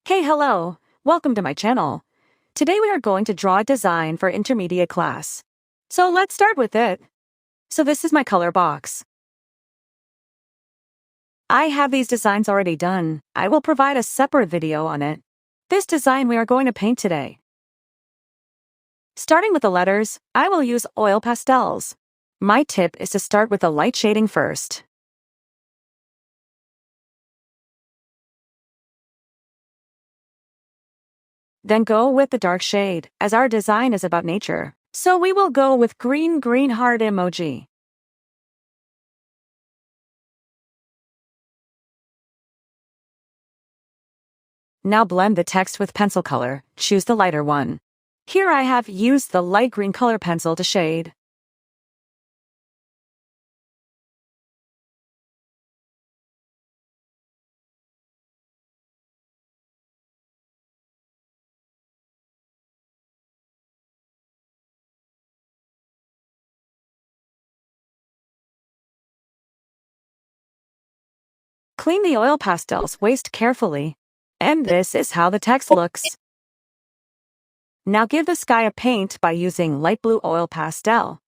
Hey, hello! Welcome to my channel. Today we are going to draw a design for intermediate class. So let's start with it. So this is my color box. I have these designs already done. I will provide a separate video on it. This design we are going to paint today. Starting with the letters, I will use oil pastels. My tip is to start with the light shading first. Then go with the dark shade, as our design is about nature. So we will go with green heart emoji. Now blend the text with pencil color, choose the lighter one. Here I have used the light green color pencil to shade. Clean the oil pastels waste carefully. And this is how the text looks. Now give the sky a paint by using light blue oil pastel.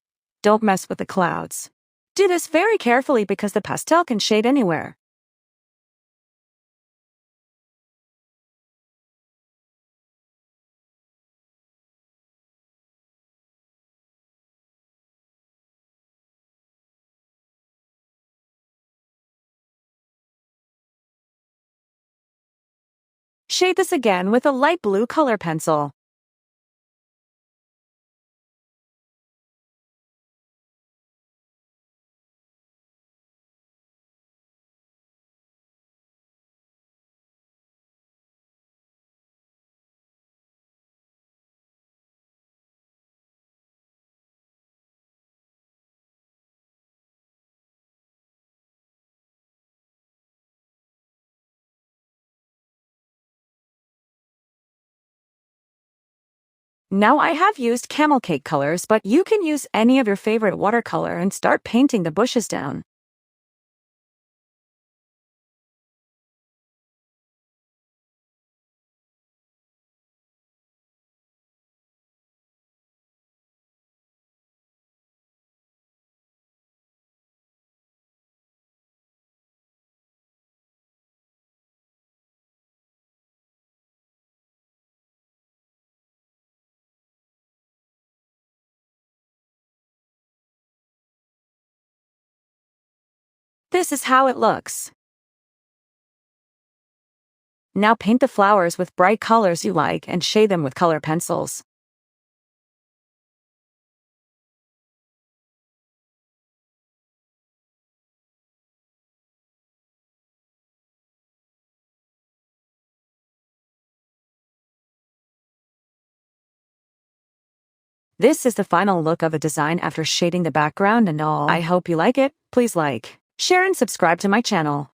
Don't mess with the clouds. Do this very carefully because the pastel can shade anywhere. Shade this again with a light blue color pencil. Now I have used camel cake colors, but you can use any of your favorite watercolor and start painting the bushes down. This is how it looks. Now paint the flowers with bright colors you like and shade them with color pencils. This is the final look of the design after shading the background and all. I hope you like it. Please like, share and subscribe to my channel.